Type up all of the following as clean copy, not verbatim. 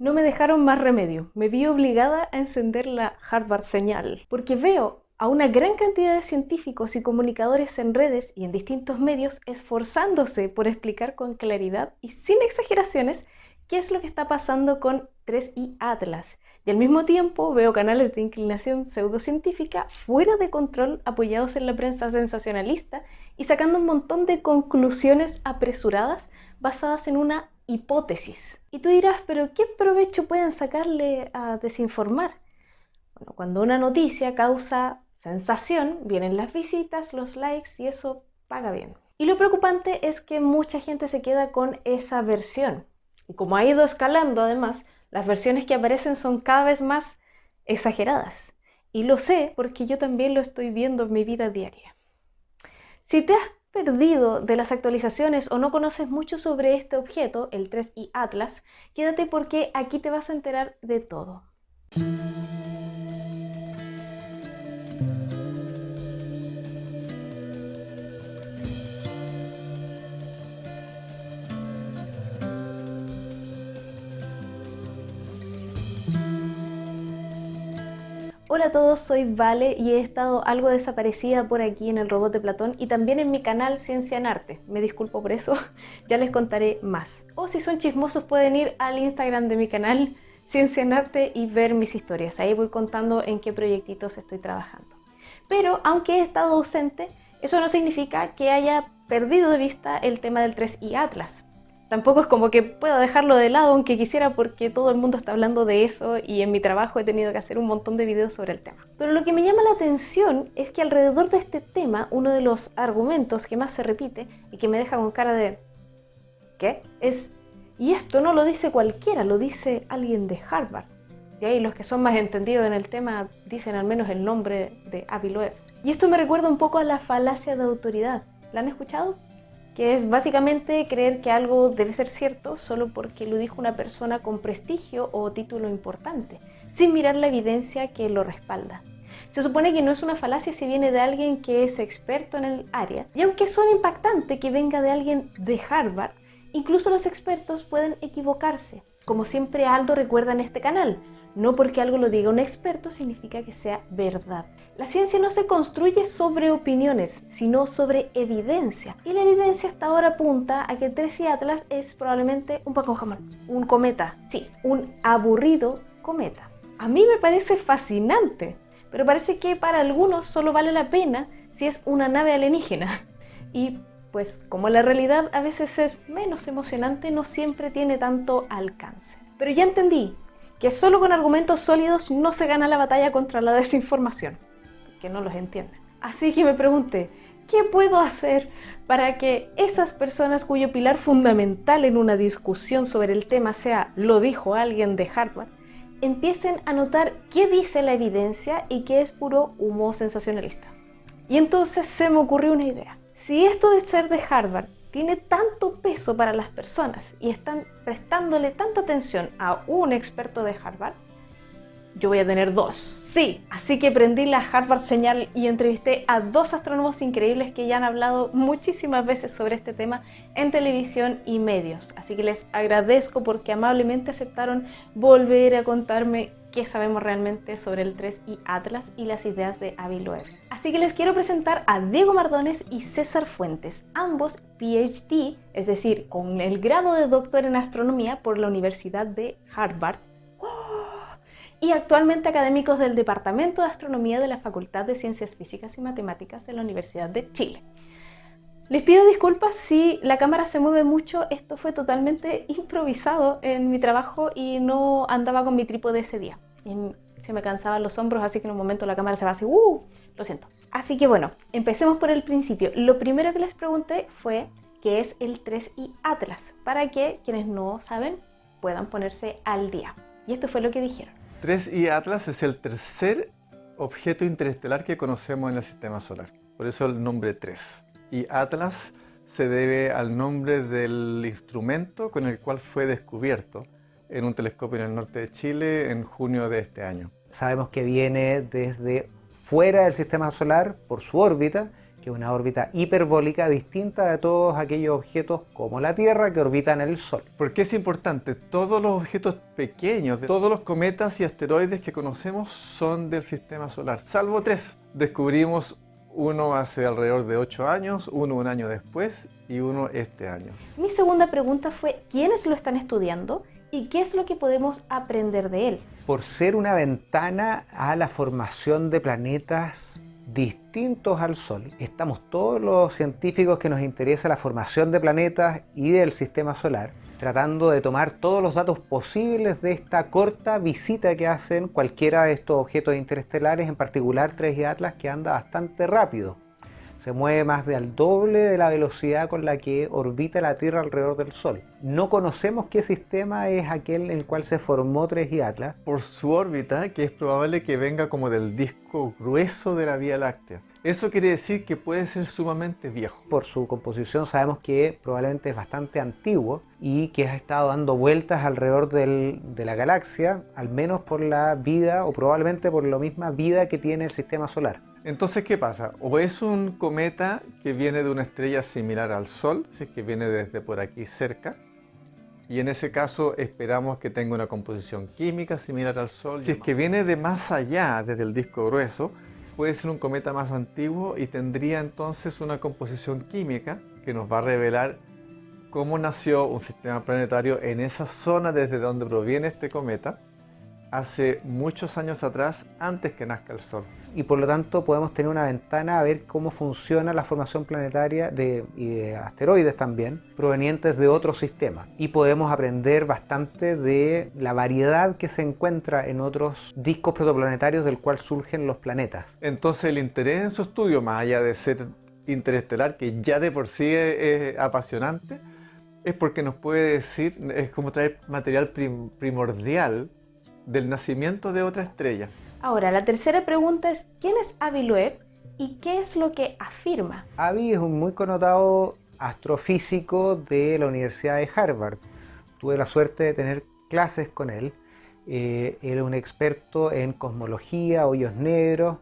No me dejaron más remedio, me vi obligada a encender la Harvard señal, porque veo a una gran cantidad de científicos y comunicadores en redes y en distintos medios esforzándose por explicar con claridad y sin exageraciones qué es lo que está pasando con 3i Atlas. Y al mismo tiempo veo canales de inclinación pseudocientífica fuera de control apoyados en la prensa sensacionalista y sacando un montón de conclusiones apresuradas basadas en una hipótesis. Y tú dirás, pero ¿qué provecho pueden sacarle a desinformar? Bueno, cuando una noticia causa sensación, vienen las visitas, los likes y eso paga bien. Y lo preocupante es que mucha gente se queda con esa versión. Y como ha ido escalando además, las versiones que aparecen son cada vez más exageradas. Y lo sé porque yo también lo estoy viendo en mi vida diaria. Si te has perdido de las actualizaciones o no conoces mucho sobre este objeto, el 3i Atlas, quédate porque aquí te vas a enterar de todo. Hola a todos, soy Vale y he estado algo desaparecida por aquí en el Robot de Platón y también en mi canal Ciencia en Arte. Me disculpo por eso, ya les contaré más. O si son chismosos pueden ir al Instagram de mi canal Ciencia en Arte y ver mis historias. Ahí voy contando en qué proyectitos estoy trabajando. Pero aunque he estado ausente, eso no significa que haya perdido de vista el tema del 3i Atlas. Tampoco es como que pueda dejarlo de lado aunque quisiera porque todo el mundo está hablando de eso y en mi trabajo he tenido que hacer un montón de videos sobre el tema. Pero lo que me llama la atención es que alrededor de este tema uno de los argumentos que más se repite y que me deja con cara de ¿qué? Es, y esto no lo dice cualquiera, lo dice alguien de Harvard. Y ahí los que son más entendidos en el tema dicen al menos el nombre de Avi Loeb. Y esto me recuerda un poco a la falacia de autoridad. ¿La han escuchado? Que es básicamente creer que algo debe ser cierto solo porque lo dijo una persona con prestigio o título importante, sin mirar la evidencia que lo respalda. Se supone que no es una falacia si viene de alguien que es experto en el área, y aunque suena impactante que venga de alguien de Harvard, incluso los expertos pueden equivocarse. Como siempre Aldo recuerda en este canal, no porque algo lo diga un experto significa que sea verdad. La ciencia no se construye sobre opiniones, sino sobre evidencia. Y la evidencia hasta ahora apunta a que el 3i Atlas es probablemente un pan con jamón, un cometa, sí, un aburrido cometa. A mí me parece fascinante, pero parece que para algunos solo vale la pena si es una nave alienígena. Y pues como la realidad a veces es menos emocionante, no siempre tiene tanto alcance. Pero ya entendí que solo con argumentos sólidos no se gana la batalla contra la desinformación, que no los entienden. Así que me pregunté, ¿qué puedo hacer para que esas personas cuyo pilar fundamental en una discusión sobre el tema sea lo dijo alguien de Harvard, empiecen a notar qué dice la evidencia y qué es puro humo sensacionalista? Y entonces se me ocurrió una idea. Si esto de ser de Harvard tiene tanto peso para las personas y están prestándole tanta atención a un experto de Harvard, yo voy a tener dos. Sí, así que prendí la Harvard señal y entrevisté a dos astrónomos increíbles que ya han hablado muchísimas veces sobre este tema en televisión y medios. Así que les agradezco porque amablemente aceptaron volver a contarme qué sabemos realmente sobre el 3i Atlas y las ideas de Avi Loeb. Así que les quiero presentar a Diego Mardones y César Fuentes, ambos PhD, es decir, con el grado de doctor en astronomía por la Universidad de Harvard, y actualmente académicos del Departamento de Astronomía de la Facultad de Ciencias Físicas y Matemáticas de la Universidad de Chile. Les pido disculpas si la cámara se mueve mucho, esto fue totalmente improvisado en mi trabajo y no andaba con mi trípode ese día. Y se me cansaban los hombros, así que en un momento la cámara se va así, lo siento. Así que bueno, empecemos por el principio. Lo primero que les pregunté fue qué es el 3i Atlas, para que quienes no saben puedan ponerse al día. Y esto fue lo que dijeron. 3i Atlas es el tercer objeto interestelar que conocemos en el sistema solar, por eso el nombre 3. Y Atlas se debe al nombre del instrumento con el cual fue descubierto en un telescopio en el norte de Chile en junio de este año. Sabemos que viene desde fuera del sistema solar por su órbita que es una órbita hiperbólica distinta de todos aquellos objetos como la Tierra que orbitan el Sol. ¿Por qué es importante? Todos los objetos pequeños, todos los cometas y asteroides que conocemos son del sistema solar, salvo 3. Descubrimos uno hace alrededor de 8 años, uno un año después y uno este año. Mi segunda pregunta fue, ¿quiénes lo están estudiando y qué es lo que podemos aprender de él? Por ser una ventana a la formación de planetas distintos al Sol, estamos todos los científicos que nos interesa la formación de planetas y del sistema solar, tratando de tomar todos los datos posibles de esta corta visita que hacen cualquiera de estos objetos interestelares, en particular 3i Atlas, que anda bastante rápido. Se mueve más del doble de la velocidad con la que orbita la Tierra alrededor del Sol. No conocemos qué sistema es aquel en el cual se formó 3i Atlas. Por su órbita, que es probable que venga como del disco grueso de la Vía Láctea. Eso quiere decir que puede ser sumamente viejo. Por su composición sabemos que probablemente es bastante antiguo y que ha estado dando vueltas alrededor de la galaxia, al menos por la vida o probablemente por la misma vida que tiene el sistema solar. Entonces, ¿qué pasa? O es un cometa que viene de una estrella similar al Sol, si es que viene desde por aquí cerca, y en ese caso esperamos que tenga una composición química similar al Sol. Si es que viene de más allá, desde el disco grueso, puede ser un cometa más antiguo y tendría entonces una composición química que nos va a revelar cómo nació un sistema planetario en esa zona desde donde proviene este cometa hace muchos años atrás, antes que nazca el Sol. Y por lo tanto podemos tener una ventana a ver cómo funciona la formación planetaria y de asteroides también, provenientes de otros sistemas. Y podemos aprender bastante de la variedad que se encuentra en otros discos protoplanetarios del cual surgen los planetas. Entonces el interés en su estudio, más allá de ser interestelar, que ya de por sí es apasionante, es porque nos puede decir, es como traer material primordial del nacimiento de otra estrella. Ahora, la tercera pregunta es, ¿quién es Avi Loeb y qué es lo que afirma? Avi es un muy connotado astrofísico de la Universidad de Harvard. Tuve la suerte de tener clases con él. Era un experto en cosmología, hoyos negros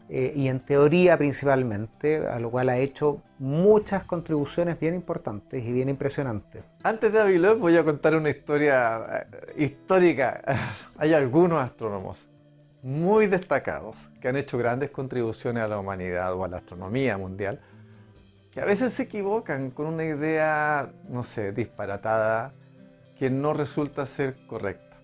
y en teoría principalmente, a lo cual ha hecho muchas contribuciones bien importantes y bien impresionantes. Antes de Avi Loeb voy a contar una historia histórica. Hay algunos astrónomos muy destacados que han hecho grandes contribuciones a la humanidad o a la astronomía mundial, que a veces se equivocan con una idea, no sé, disparatada, que no resulta ser correcta.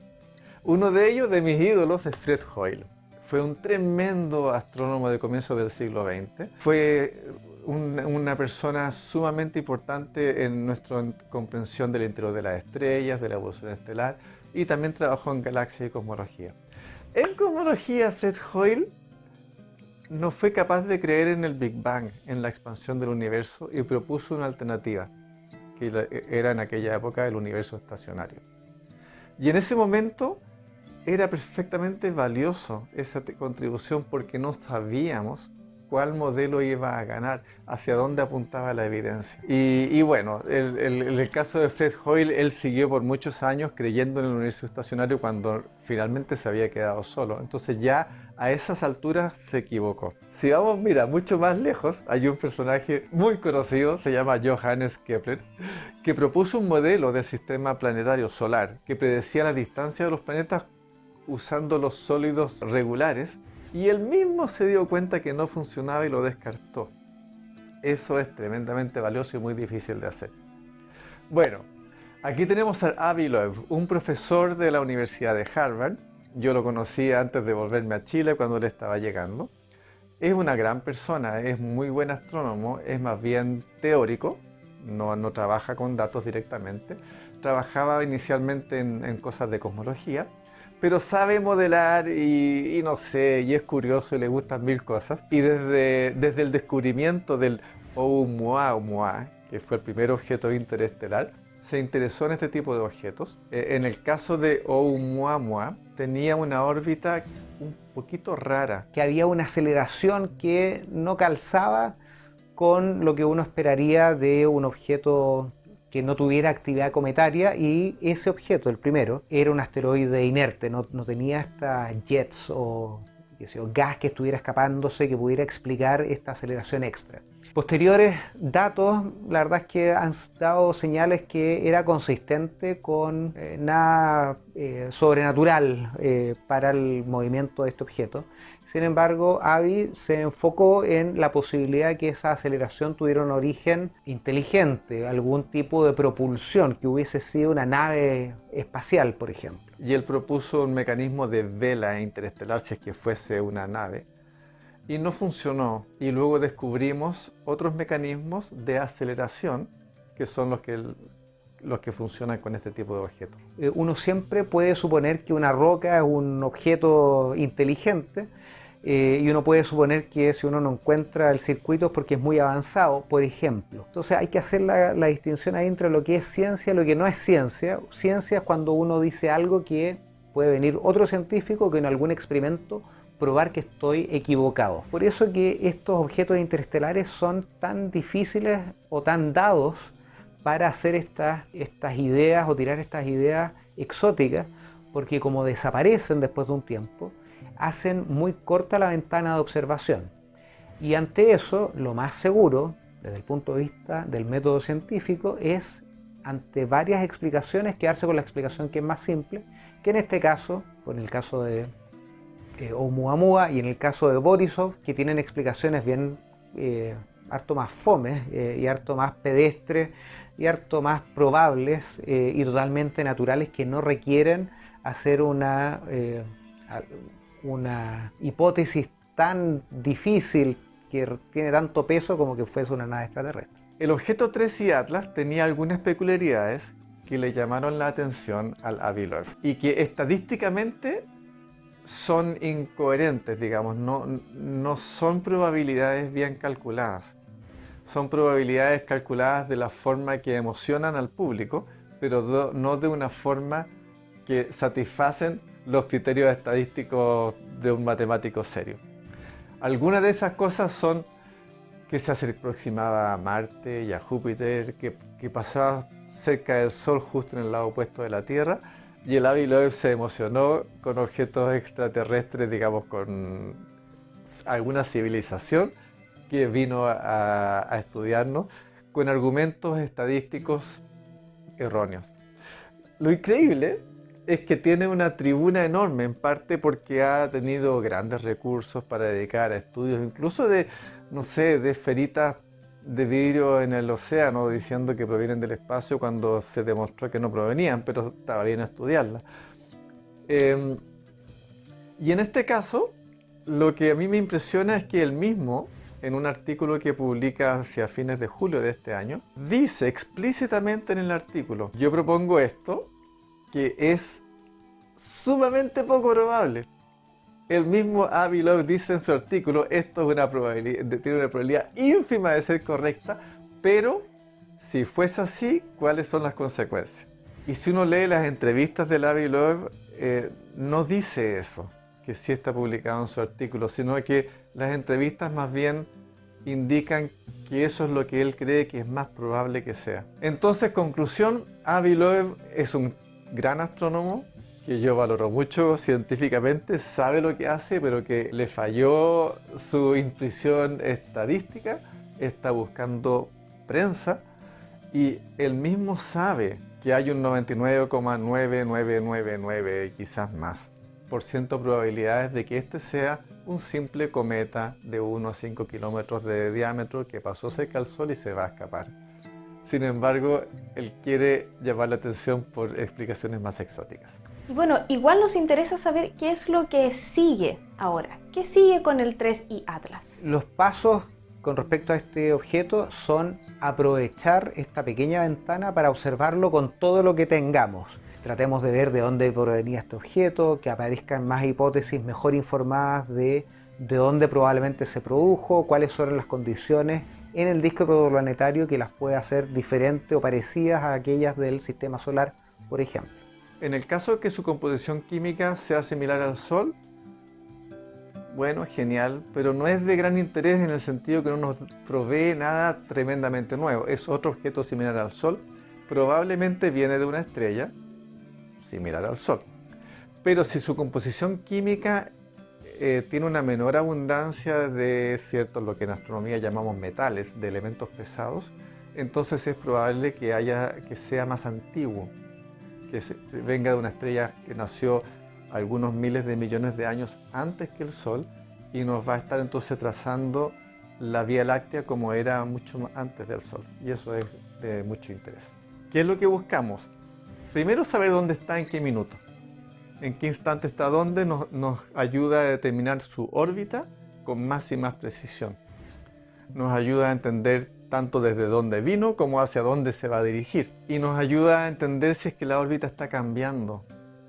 Uno de ellos, de mis ídolos, es Fred Hoyle. Fue un tremendo astrónomo de comienzo del siglo XX. Fue una persona sumamente importante en nuestra comprensión del interior de las estrellas, de la evolución estelar, y también trabajó en galaxias y cosmología. En cosmología, Fred Hoyle no fue capaz de creer en el Big Bang, en la expansión del universo, y propuso una alternativa, que era en aquella época el universo estacionario. Y en ese momento era perfectamente valioso esa contribución porque no sabíamos cuál modelo iba a ganar, hacia dónde apuntaba la evidencia. Y bueno, en el caso de Fred Hoyle, él siguió por muchos años creyendo en el universo estacionario cuando finalmente se había quedado solo. Entonces ya a esas alturas se equivocó. Si vamos, mira, mucho más lejos, hay un personaje muy conocido, se llama Johannes Kepler, que propuso un modelo del sistema planetario solar que predecía la distancia de los planetas usando los sólidos regulares, y él mismo se dio cuenta que no funcionaba y lo descartó. Eso es tremendamente valioso y muy difícil de hacer. Bueno, aquí tenemos a Avi Loeb, un profesor de la Universidad de Harvard. Yo lo conocí antes de volverme a Chile cuando él estaba llegando. Es una gran persona, es muy buen astrónomo, es más bien teórico, no trabaja con datos directamente. Trabajaba inicialmente en cosas de cosmología, pero sabe modelar y no sé, y es curioso y le gustan mil cosas. Y desde el descubrimiento del Oumuamua, que fue el primer objeto interestelar, se interesó en este tipo de objetos. En el caso de Oumuamua, tenía una órbita un poquito rara. Que había una aceleración que no calzaba con lo que uno esperaría de un objeto que no tuviera actividad cometaria, y ese objeto, el primero, era un asteroide inerte, no tenía estas jets o gas que estuviera escapándose que pudiera explicar esta aceleración extra. Posteriores datos, la verdad es que han dado señales que era consistente con nada sobrenatural para el movimiento de este objeto. Sin embargo, Avi se enfocó en la posibilidad de que esa aceleración tuviera un origen inteligente, algún tipo de propulsión, que hubiese sido una nave espacial, por ejemplo. Y él propuso un mecanismo de vela interestelar si es que fuese una nave. Y no funcionó. Y luego descubrimos otros mecanismos de aceleración que son los que funcionan con este tipo de objetos. Uno siempre puede suponer que una roca es un objeto inteligente y uno puede suponer que si uno no encuentra el circuito es porque es muy avanzado, por ejemplo. Entonces hay que hacer la distinción ahí entre lo que es ciencia y lo que no es ciencia. Ciencia es cuando uno dice algo que puede venir otro científico que en algún experimento probar que estoy equivocado. Por eso que estos objetos interestelares son tan difíciles o tan dados para hacer estas ideas o tirar estas ideas exóticas, porque como desaparecen después de un tiempo, hacen muy corta la ventana de observación. Y ante eso, lo más seguro, desde el punto de vista del método científico, es, ante varias explicaciones, quedarse con la explicación que es más simple, que en este caso, con el caso de Oumuamua y en el caso de Borisov, que tienen explicaciones bien harto más fomes y harto más pedestres y harto más probables y totalmente naturales, que no requieren hacer una hipótesis tan difícil que tiene tanto peso como que fuese una nave extraterrestre. El objeto 3I Atlas tenía algunas peculiaridades que le llamaron la atención al Avi Loeb y que estadísticamente son incoherentes, digamos, no son probabilidades bien calculadas. Son probabilidades calculadas de la forma que emocionan al público, pero no de una forma que satisfacen los criterios estadísticos de un matemático serio. Algunas de esas cosas son que se aproximaba a Marte y a Júpiter, que pasaba cerca del Sol justo en el lado opuesto de la Tierra, y el Avi Loeb se emocionó con objetos extraterrestres, digamos, con alguna civilización que vino a estudiarnos con argumentos estadísticos erróneos. Lo increíble es que tiene una tribuna enorme, en parte porque ha tenido grandes recursos para dedicar a estudios, incluso de, no sé, de esferitas de vidrio en el océano diciendo que provienen del espacio cuando se demostró que no provenían, pero estaba bien estudiarlas. Y en este caso, lo que a mí me impresiona es que él mismo, en un artículo que publica hacia fines de julio de este año, dice explícitamente en el artículo: yo propongo esto, que es sumamente poco probable. El mismo Avi Loeb dice en su artículo: esto es tiene una probabilidad ínfima de ser correcta, pero si fuese así, ¿cuáles son las consecuencias? Y si uno lee las entrevistas del Avi Loeb, no dice eso, que sí está publicado en su artículo, sino que las entrevistas más bien indican que eso es lo que él cree que es más probable que sea. Entonces, conclusión, Avi Loeb es un gran astrónomo, que yo valoro mucho científicamente, sabe lo que hace, pero que le falló su intuición estadística, está buscando prensa, y él mismo sabe que hay un 99,9999, quizás más, por ciento probabilidades de que este sea un simple cometa de 1 a 5 kilómetros de diámetro que pasó cerca del Sol y se va a escapar. Sin embargo, él quiere llamar la atención por explicaciones más exóticas. Y bueno, igual nos interesa saber qué es lo que sigue ahora. ¿Qué sigue con el 3I Atlas? Los pasos con respecto a este objeto son aprovechar esta pequeña ventana para observarlo con todo lo que tengamos. Tratemos de ver de dónde provenía este objeto, que aparezcan más hipótesis mejor informadas de dónde probablemente se produjo, cuáles son las condiciones en el disco protoplanetario que las puede hacer diferentes o parecidas a aquellas del sistema solar, por ejemplo. En el caso de que su composición química sea similar al Sol, bueno, genial, pero no es de gran interés en el sentido que no nos provee nada tremendamente nuevo. Es otro objeto similar al Sol, probablemente viene de una estrella similar al Sol. Pero si su composición química tiene una menor abundancia de ciertos, lo que en astronomía llamamos metales, de elementos pesados, entonces es probable que sea más antiguo, que venga de una estrella que nació algunos miles de millones de años antes que el Sol y nos va a estar entonces trazando la Vía Láctea como era mucho antes del Sol, y eso es de mucho interés. ¿Qué es lo que buscamos? Primero, saber dónde está, en qué minuto, en qué instante está dónde, nos ayuda a determinar su órbita con más y más precisión. Nos ayuda a entender tanto desde dónde vino como hacia dónde se va a dirigir, y nos ayuda a entender si es que la órbita está cambiando,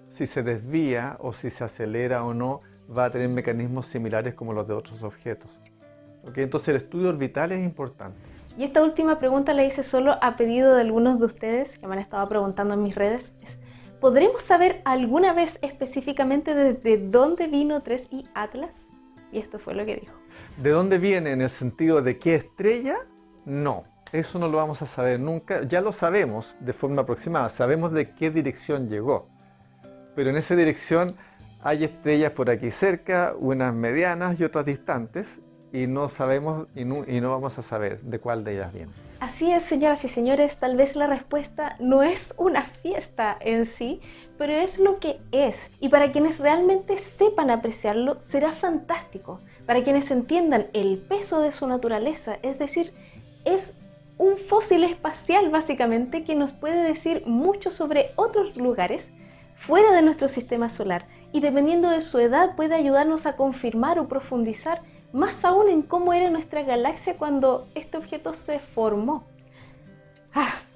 si se desvía o si se acelera o no, va a tener mecanismos similares como los de otros objetos. Entonces el estudio orbital es importante. Y esta última pregunta la hice solo a pedido de algunos de ustedes que me han estado preguntando en mis redes. ¿Podremos saber alguna vez específicamente desde dónde vino 3i Atlas? Y esto fue lo que dijo. ¿De dónde viene en el sentido de qué estrella? No, eso no lo vamos a saber nunca. Ya lo sabemos de forma aproximada, sabemos de qué dirección llegó. Pero en esa dirección hay estrellas por aquí cerca, unas medianas y otras distantes, y no sabemos y no vamos a saber de cuál de ellas viene. Así es, señoras y señores, tal vez la respuesta no es una fiesta en sí, pero es lo que es. Y para quienes realmente sepan apreciarlo, será fantástico. Para quienes entiendan el peso de su naturaleza, es decir, es un fósil espacial básicamente que nos puede decir mucho sobre otros lugares fuera de nuestro sistema solar, y dependiendo de su edad puede ayudarnos a confirmar o profundizar más aún en cómo era nuestra galaxia cuando este objeto se formó.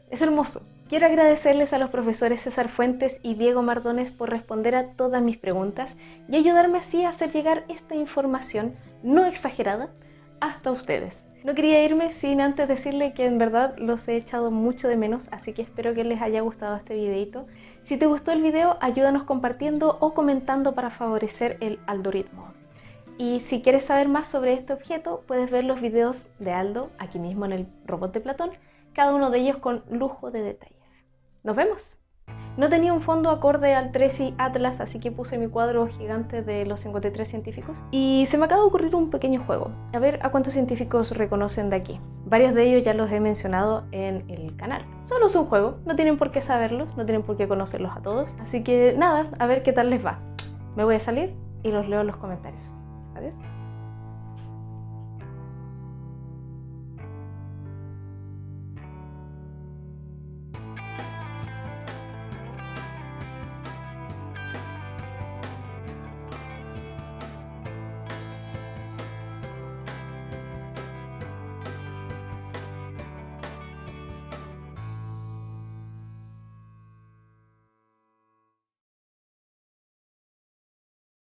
Es hermoso. Quiero agradecerles a los profesores César Fuentes y Diego Mardones por responder a todas mis preguntas y ayudarme así a hacer llegar esta información no exagerada hasta ustedes. No quería irme sin antes decirle que en verdad los he echado mucho de menos, así que espero que les haya gustado este videito. Si te gustó el video, ayúdanos compartiendo o comentando para favorecer el algoritmo. Y si quieres saber más sobre este objeto, puedes ver los videos de Aldo aquí mismo en el robot de Platón, cada uno de ellos con lujo de detalles. ¡Nos vemos! No tenía un fondo acorde al 3i Atlas, así que puse mi cuadro gigante de los 53 científicos. Y se me acaba de ocurrir un pequeño juego. A ver a cuántos científicos reconocen de aquí. Varios de ellos ya los he mencionado en el canal. Solo es un juego, no tienen por qué saberlos, no tienen por qué conocerlos a todos. Así que nada, a ver qué tal les va. Me voy a salir y los leo en los comentarios. Adiós.